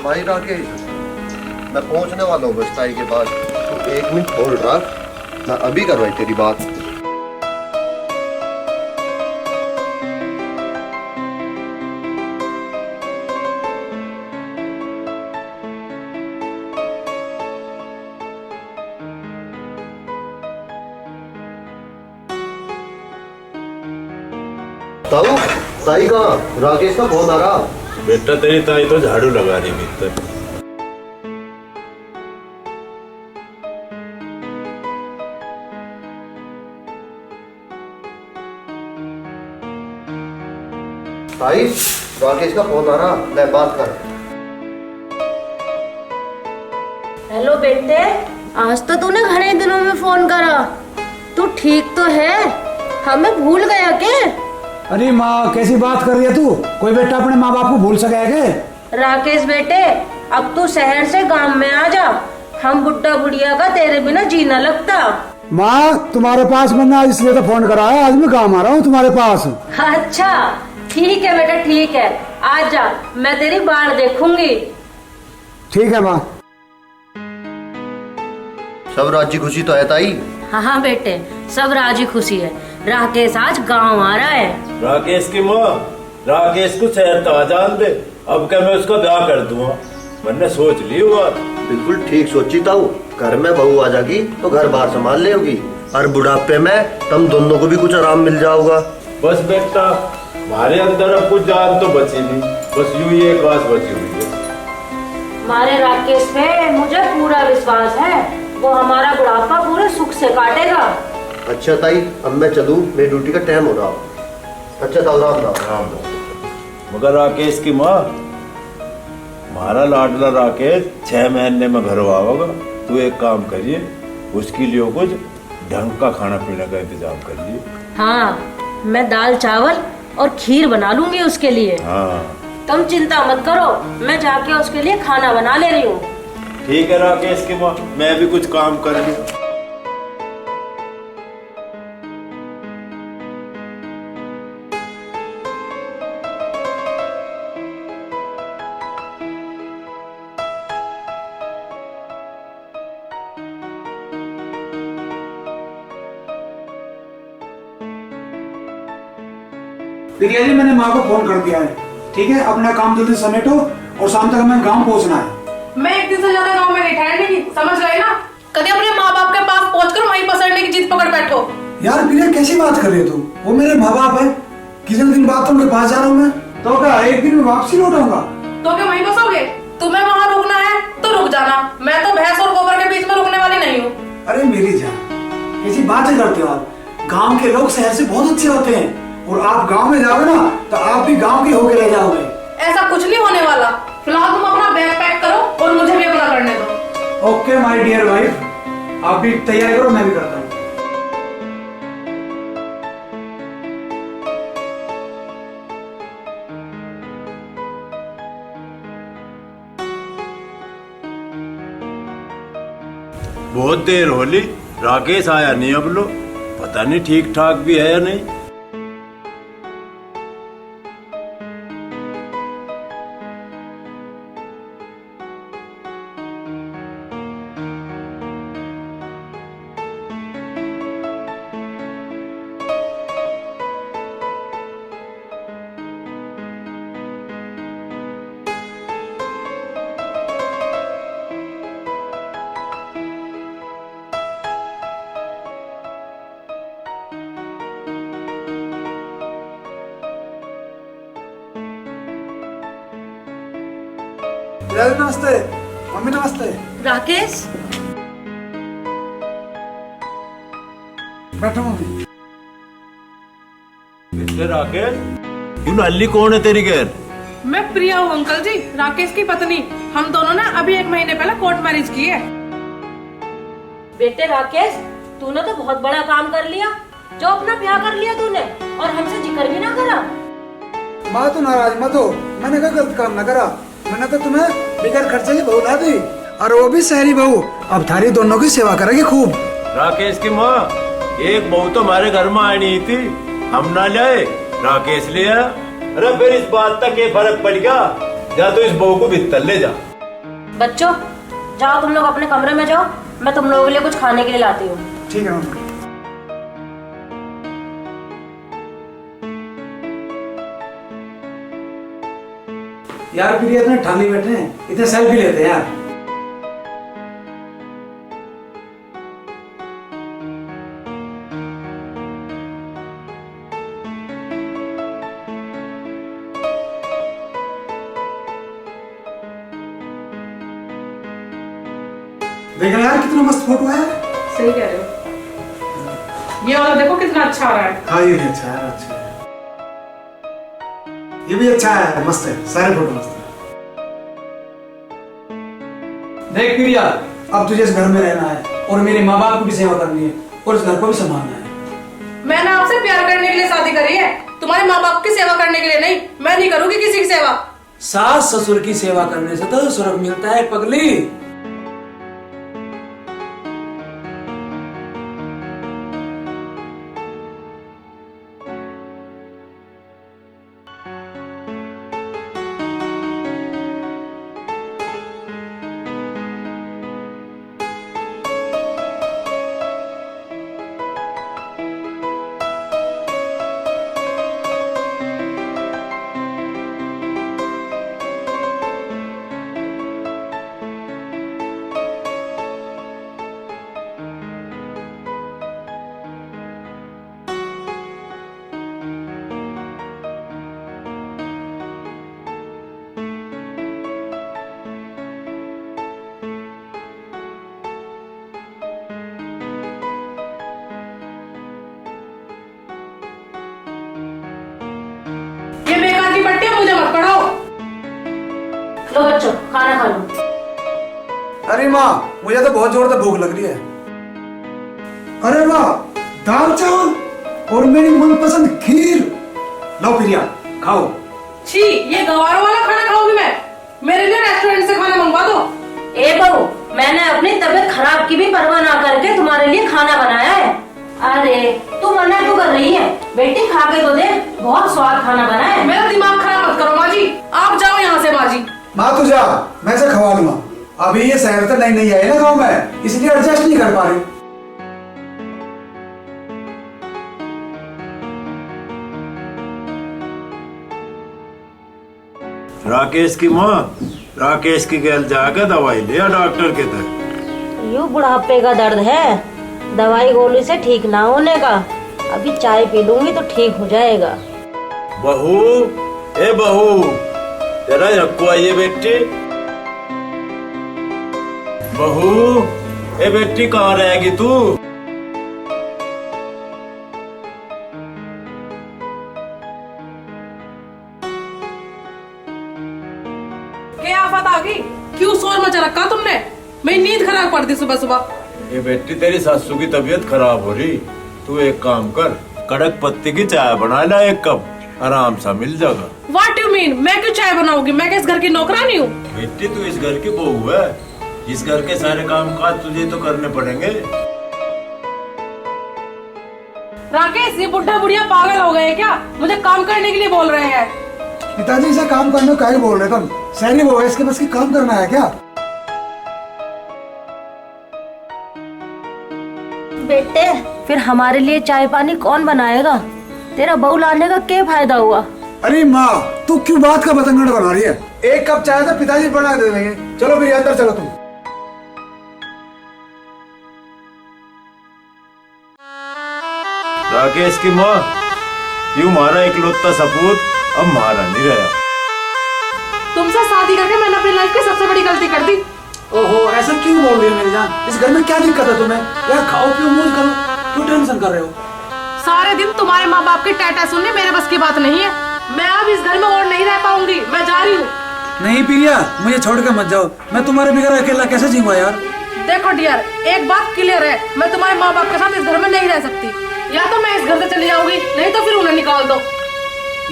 हाँ भाई राकेश, मैं पहुंचने वाला हूँ बस ताई के पास। तो 1 मिनट होल्ड रख, मैं अभी करवाई तेरी बात। ताऊ, ताई कहाँ? राकेश का फोन आ रहा। बेटा तेरी ताई तो झाड़ू लगा रही भीतर। ताई, राकेश का फोन आ रहा, ले बात कर। हेलो बेटे, आज तो तूने घने दिनों में फोन करा। तू ठीक तो है? हमें भूल गया क्या? अरे माँ, कैसी बात कर रही है तू? कोई बेटा अपने माँ बाप को भूल सके है क्या? राकेश बेटे, अब तू शहर से गांव में आ जा। हम बुड्ढा बुढ़िया का तेरे बिना जीना लगता। माँ, तुम्हारे पास मैंने आज इसलिए तो फोन करा है, आज मैं गाँव आ रहा हूँ तुम्हारे पास। अच्छा ठीक है बेटा, ठीक है, आ जा, मैं तेरी बाढ़ देखूंगी। ठीक है माँ। सब राजी खुशी तो है ताई? हाँ बेटे, सब राजी खुशी है। राकेश आज गांव आ रहा है। राकेश की माँ, राकेश को शहर तो जान दे, अब क्या मैं उसका ब्याह कर दूंगा। मैंने सोच ली बात। बिल्कुल ठीक सोची ताऊ। घर में बहू आ जाएगी तो घर बाहर संभाल लेगी, और बुढ़ापे में तुम दोनों को भी कुछ आराम मिल जाओगा। बस बेटा, हमारे अंदर अब कुछ जान तो बची नहीं, बस यूं ही एक आस बची हुई है। हमारे राकेश पे मुझे पूरा विश्वास है, वो हमारा बुढ़ापा पूरे सुख से काटेगा। अच्छा ताई, अब मैं चलूं, मेरी ड्यूटी का टाइम हो रहा। अच्छा ताऊ, राम राम। राम मगर राकेश की माँ, हमारा लाडला राकेश 6 महीने में घर आवेगा। तू एक काम करिए, उसके लिए कुछ ढंग का खाना पीने का इंतजाम करिए। हाँ, मैं दाल चावल और खीर बना लूंगी उसके लिए। हाँ तुम चिंता मत करो, मैं जाके उसके लिए खाना बना ले रही हूँ। ठीक है राकेश की माँ, मैं भी कुछ काम कर लूं। प्रिया जी, मैंने माँ को फोन कर दिया है। ठीक है, अपना काम जल्दी समेटो और शाम तक हमें गाँव पहुँचना है। मैं 1 दिन से ज्यादा गांव में नहीं ठहरने की, समझ गए ना? कभी अपने माँ बाप के पास पहुंचकर वहीं पसरने की जिद पकड़ बैठो। यार प्रिया, कैसी बात कर रही है तू? वो मेरे माँ बाप है, किसी दिन बाद तो उनके पास जा रहा हूँ मैं। तो क्या 1 दिन में वापसी लौटाऊंगा? तो क्या वहीं बसोगे? तुम्हें वहाँ रुकना है तो रुक जाना, मैं तो भैंस और गोबर के बीच में रुकने वाली नहीं हूँ। अरे मेरी जान, कैसी बातें करते हो आप? गाँव के लोग शहर से बहुत अच्छे होते हैं, और आप गाँव में जाओगे ना तो आप भी गाँव के होके रह जाओगे। ऐसा कुछ नहीं होने वाला। फिलहाल तुम अपना बैग पैक करो और मुझे भी अपना करने दो। ओके माय डियर वाइफ, आप भी तैयारी करो, मैं भी करता हूँ। बहुत देर होली, राकेश आया नहीं अब लो, पता नहीं ठीक ठाक भी है या नहीं। नमस्ते मम्मी, नमस्ते। राकेश, बैठो मम्मी। राकेश, क्यों नल्ली कौन है तेरी घर? मैं प्रिया हूँ अंकल जी, राकेश की पत्नी। हम दोनों ने अभी 1 महीने पहले कोर्ट मैरिज की है। बेटे राकेश, तूने तो बहुत बड़ा काम कर लिया, जो अपना ब्याह कर लिया तूने, और हमसे जिक्र भी ना करा। माँ तो नाराज मत हो, मैंने क्या गलत काम ना करा। मैंने तो तुम्हें बिगर खर्चे की बहू ला दी, और वो भी शहरी बहू। अब थारी दोनों की सेवा करेगी खूब। राकेश की माँ, एक बहू तो हमारे घर में आई नहीं थी, हम ना लाए, राकेश ले आया। अरे फिर इस बात तक ये फर्क पड़ गया, जा तो इस बहू को भीतर ले जा। बच्चों जाओ, तुम लोग अपने कमरे में जाओ, मैं तुम लोगों के लिए कुछ खाने के लिए लाती हूँ। ठीक है मम्मी। यार फिर ये इतने ठाली बैठे हैं, इतने सेल्फी लेते हैं यार। देख रहे यार कितना मस्त फोटो है। सही कह रहे हो। ये वाला देखो कितना अच्छा आ रहा है। हाँ ये भी अच्छा है, अच्छा है। ये भी अच्छा है, मस्त है, सारे फोटो मस्त है। देख प्रिया, अब तुझे इस घर में रहना है और मेरे माँ बाप की भी सेवा करनी है और इस घर को भी संभालना है। मैंने आपसे प्यार करने के लिए शादी करी है, तुम्हारे माँ बाप की सेवा करने के लिए नहीं। मैं नहीं करूंगी किसी की सेवा। सास ससुर की सेवा करने से तो स्वर्ग मिलता है पगली। ये बेकार की पट्टियां मुझे मत पढ़ाओ। लो बच्चों खाना खा लो। अरे माँ, मुझे तो बहुत जोर से भूख लग रही है। अरे वाह, दाल चावल और मेरी मनपसंद खीर। लो प्रिया खाओ। छी, ये गवारों वाला खाना खाऊंगी मैं। मेरे लिए रेस्टोरेंट से खाना मंगवा दो। ए बहू, मैंने अपनी तबीयत खराब की भी परवाह ना करके तुम्हारे लिए खाना बनाया है। अरे तू मना क्यों कर रही है? बेटी खा के तो देख, बहुत स्वाद खाना बना है। मेरा दिमाग खराब मत करो माँ जी, आप जाओ यहाँ से माँ जी। माँ तू जा, मैं से खवा लूंगा। अभी ये शहर तो नई नई आई ना गाँव में, इसलिए एडजस्ट नहीं कर पा रही। राकेश की माँ राकेश की गैल जाकर दवाई लिया डॉक्टर के तरफ। यूं बुढ़ापे का दर्द है, दवाई गोली से ठीक ना होने का। अभी चाय पी लूंगी तो ठीक हो जाएगा। बहू, ए बहू, तेरा रखो आइए बेटी। बहू, ए बेटी कहाँ रहेगी तू? क्या आफत आ गई? क्यों शोर मचा रखा तुमने? मेरी नींद खराब कर दी सुबह सुबह। ये बेटी तेरी सासू की तबीयत खराब हो रही, तू एक काम कर, कड़क पत्ती की चाय बना ला एक कप, आराम सा मिल जाएगा। What do you mean? मैं क्यों चाय बनाऊंगी? मैं क्या इस घर की नौकरानी हूँ? बेटी तू इस घर की बहू है, इस घर के सारे काम काज तुझे तो करने पड़ेंगे। राकेश, ये बुढ़ा बुढ़िया पागल हो गए हैं क्या? मुझे काम करने के लिए बोल रहे हैं। पिताजी से काम करने को काहे बोल रहे तुम? शहरी वो है, इसके बस की काम करना है क्या? बेटे फिर हमारे लिए चाय पानी कौन बनाएगा? तेरा बहू लाने का क्या फायदा हुआ? अरे माँ, तू क्यों बात का बतंगड़ बना रही है? एक कप चाय तो पिताजी बना दे देंगे। चलो फिर अंदर चलो तुम। राकेश की माँ, यूं मारा इकलौता सपूत अब मारा नहीं रहा। तुमसे शादी करके मैंने अपनी लाइफ की सबसे बड़ी गलती कर दी। ओहो, ऐसा क्यों बोल रही हो मेरी जान? इस घर में क्या दिक्कत है तुम्हें? यार खाओ पियो मौज करो, क्यों टेंशन कर रहे हो? सारे दिन तुम्हारे माँ बाप की टाटा सुनने मेरे बस की बात नहीं है। मैं अब इस घर में और नहीं रह पाऊंगी, मैं जा रही हूँ। नहीं प्रिया, मुझे छोड़ के मत जाओ। मैं तुम्हारे बगैर अकेला कैसे जीऊंगा यार? देखो डियर, एक बात क्लियर है, मैं तुम्हारे माँ बाप के साथ इस घर में नहीं रह सकती। या तो मैं इस घर से चली जाऊंगी, नहीं तो फिर उन्हें निकाल दो।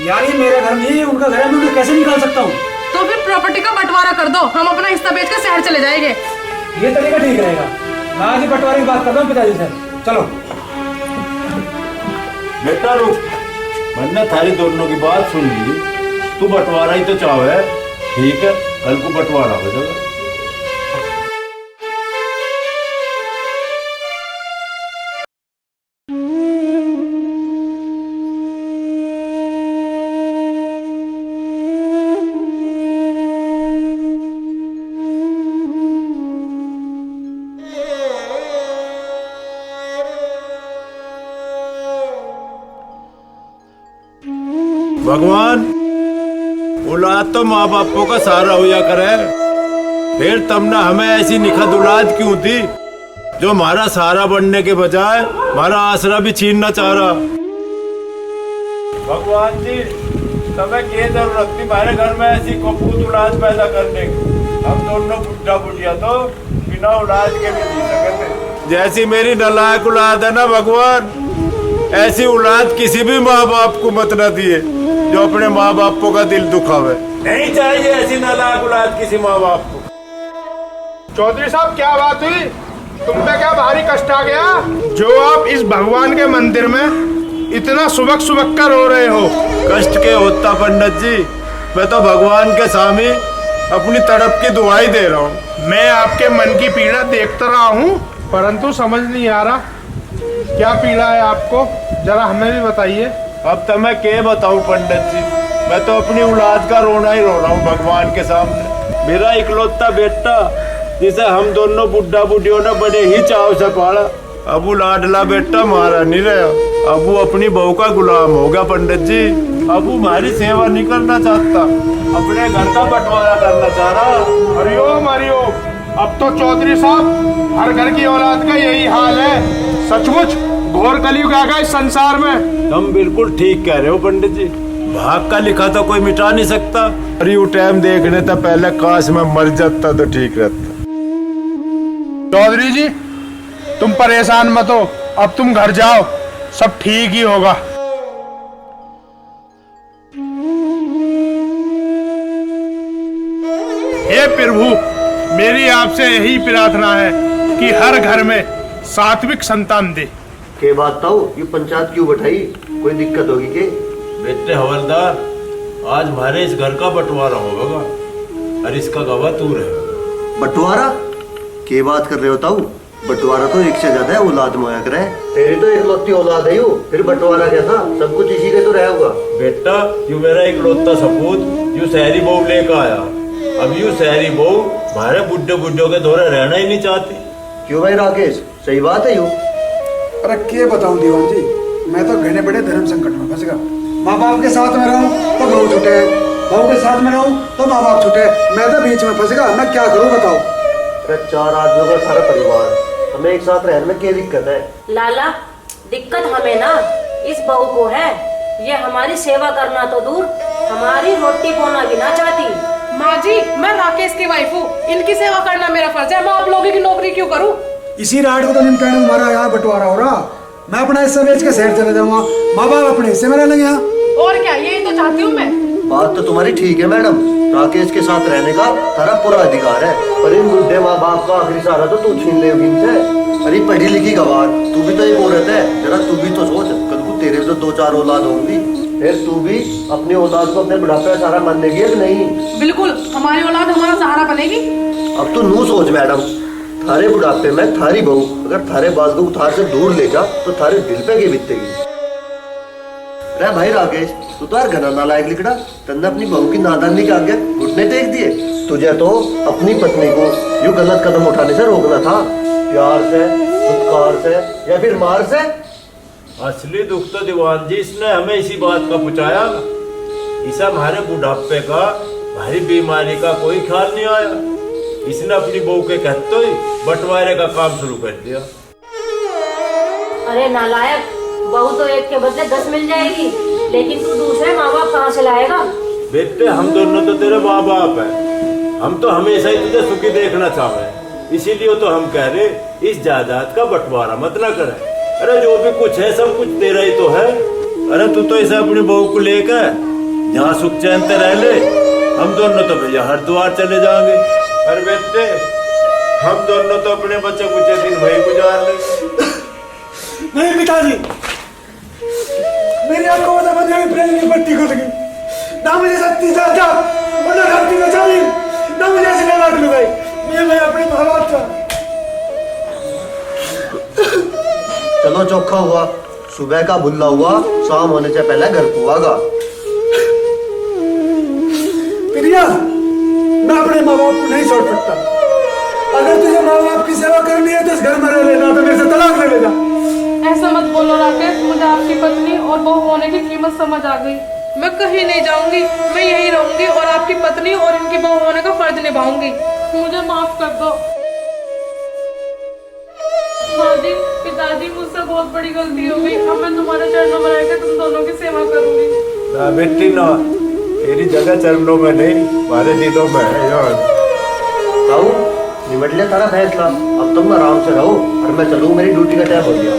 यार ये मेरा घर नहीं है, उनका घर है, मैं उन्हें कैसे निकाल सकता हूँ? तो फिर प्रॉपर्टी का बंटवारा कर दो, हम अपना हिस्सा बेच कर शहर चले जाएंगे। ये तरीका ठीक रहेगा। मैं आज ही बंटवारे की बात करता हूँ पिताजी से। चलो बेटा रुक, मैंने थारी दोनों की बात सुन ली, तू बंटवारा ही तो चाहे, ठीक है, कल को बंटवारा हो जाएगा। भगवान औलाद तो माँ बापों का सहारा होया करे, फिर तुमने हमें ऐसी निखत औलाद क्यों दी जो हमारा सहारा बनने के बजाय हमारा आसरा भी छीनना चाह रहा। भगवान जी तुम्हें क्या जरूरत थी हमारे घर में ऐसी कपूत औलाद पैदा करने की? हम दोनों बुढ़ा बुढ़िया तो बिना औलाद के भी जी सकते। जैसी मेरी नालायक औलाद है ना भगवान, ऐसी औलाद किसी भी माँ बाप को मत न दिए जो अपने माँ बापों का दिल दुखावे। नहीं चाहिए ऐसी नालायक औलाद किसी माँ बाप को। चौधरी साहब क्या बात हुई? तुम पे क्या भारी कष्ट आ गया जो आप इस भगवान के मंदिर में इतना सुबक सुबक कर रो रहे हो? कष्ट के होता पंडित जी, मैं तो भगवान के सामने अपनी तड़प की दुआई दे रहा हूँ। मैं आपके मन की पीड़ा देखता रहा हूँ, परंतु समझ नहीं आ रहा क्या पीड़ा है आपको, जरा हमें भी बताइए। अब तो मैं क्या बताऊँ पंडित जी, मैं तो अपनी औलाद का रोना ही रो रहा हूँ भगवान के सामने। मेरा इकलौता बेटा जिसे हम दोनों बुढ़ा बुढ़ियों ने बड़े ही चाव से पाला, अब वो लाडला बेटा मारा नहीं रहा, अब वो अपनी बहू का गुलाम हो गया पंडित जी। अब वो हमारी सेवा नहीं करना चाहता, अपने घर का बंटवारा करना चाह रहा। हरिओम हरिओम। अब तो चौधरी साहब हर घर की औलाद का यही हाल है। सचमुच घोर कलयुग आ गया इस संसार में। तुम बिल्कुल ठीक कह रहे हो पंडित जी, भाग का लिखा तो कोई मिटा नहीं सकता। अरे वो टाइम देखने तो पहले काश में मर जाता तो ठीक रहता। चौधरी जी तुम परेशान मत हो, अब तुम घर जाओ, सब ठीक ही होगा। हे प्रभु, मेरी आपसे यही प्रार्थना है कि हर घर में सात्विक संतान दे। के बात ताऊ ये पंचायत क्यों बैठाई, कोई दिक्कत होगी के? बेटे हवलदार, आज हमारे इस घर का बंटवारा होगा और इसका गवाह तू रहे। बंटवारा? के बात कर रहे हो ताऊ? बंटवारा तो एक से ज्यादा है औलाद मोया करे। तेरी तो इकलौती औलाद है यू, फिर बंटवारा क्या था? सब कुछ इसी के तो रहा होगा। बेटा यू मेरा इकलौता सपूत यू शहरी बहू लेकर आया, अब यू शहरी बहू हमारे बुढ़े बुढ़ियों के दौरे रहना ही नहीं चाहती। क्यों भाई राकेश, सही बात है यू? अरे क्या बताऊं दीवान जी, मैं तो घने बड़े धर्म संकट में फंस गया। माँ बाप के साथ में रहूं तो बहू छूटे, बहू के साथ में रहूं तो माँ बाप छूटे, मैं तो बीच में फंस गया। मैं क्या करूं बताओ? अरे 4 आदमियों का सारा परिवार, हमें एक साथ रहने में क्या दिक्कत है? लाला दिक्कत हमें ना इस बहू को है, ये हमारी सेवा करना तो दूर हमारी रोटी पोना भी ना चाहती। माँ जी मैं राकेश की वाइफ हूँ, इनकी सेवा करना मेरा फर्ज है, मैं आप लोगों की नौकरी क्यों करूँ? इसी रात को तो निपटाने हमारा यहाँ बंटवारा हो रहा, मैं अपना हिस्सा बेच के शहर चले जाऊंगा, माँ बाप अपने हिस्से में रह लेंगे यहाँ। और क्या, यही तो चाहती हूँ मैं। बात तो तुम्हारी ठीक है मैडम, राकेश के साथ रहने का तारा पूरा अधिकार है, पर इन बुढ़े माँ बाप का आखिरी सहारा तो तू छीन लेगी इनसे। अरे पढ़ी लिखी गवार, तू भी तो एक औरत है, जरा तू भी तो सोच, कल को तेरे तो 2-4 औलाद होंगी, फिर तू भी अपनी औलाद को अपने बुढ़ापे का सहारा मान लेगी या नहीं? बिल्कुल, हमारी औलाद हमारा सहारा बनेगी। अब तू नू सोच मैडम, थारे बुढ़ापे में थारी बहू अगर थारे बाल को थार से दूर ले जा तो थारे दिल पे की बीतेगी। अरे भाई राकेश, तू तो यार घना नालायक लिखड़ा, तन्ने अपनी बहू की नादानी के आगे घुटने टेक दिए। तुझे तो अपनी पत्नी को यूं गलत कदम उठाने से रोकना था, प्यार से, सत्कार से या फिर मार से। असली दुख तो दीवान जी इसने हमें इसी बात का पुचाया, इसे हमारे बुढ़ापे का भारी बीमारी का कोई ख्याल नहीं आया, इसने अपनी बहू के कहते ही बंटवारे का काम शुरू कर दिया। अरे नालायक, बहू तो एक के बदले 10 मिल जाएगी, लेकिन तू दूसरे माँ बाप कहाँ से लाएगा? बेटे हम दोनों तो तेरे माँ बाप हैं, हम तो हमेशा ही तुझे सुखी देखना चाहे, इसीलिए तो हम कह रहे इस जायदाद का बंटवारा मत ना करे। अरे जो भी कुछ है सब कुछ तेरा ही तो है। अरे तू तो इसे अपनी बहू को लेकर जहाँ सुख चैन से रह ले, हम दोनों तो भैया हरिद्वार चले जाएंगे। अरे बेटे हम दोनों तो अपने बच्चे कुछ दिन वही गुजार लेंगे। नहीं पिताजी, मेरी आपको पता बंद प्रेम की पट्टी खुल गई, ना मुझे शक्ति चाहता और ना शक्ति में चाली, ना मुझे ऐसे लाट लगाई, मैं अपने माँ बाप था। चलो चौखा हुआ, सुबह का भुल्ला हुआ, शाम होने से पहले घर को आगा। प्रिया, मैं अपने माँ बाप को नहीं छोड़ सकता, अगर तुझे माँ बाप की सेवा करनी है तो इस घर में रह लेना, तो मेरे से तलाक ले लेना। ऐसा मत बोलो राकेश, मुझे आपकी पत्नी और बहू होने की कीमत समझ आ गई। मैं कहीं नहीं जाऊंगी, मैं यहीं रहूंगी और आपकी पत्नी और इनकी बहू होने का फर्ज निभाऊंगी। मुझे माफ कर दो। माँ जी, पिताजी, मुझसे बहुत बड़ी गलती हो गई। अब मैं तुम्हारे चरणों में रहकर तुम दोनों की सेवा करूंगी। ना बेटी ना, तेरी जगह चरणों में नहीं, हमारे दिलों में है यार। ताऊ निमट लिया तारा फैसला, अब तुम आराम से रहो और मैं चलूँ, मेरी ड्यूटी का टाइम हो गया।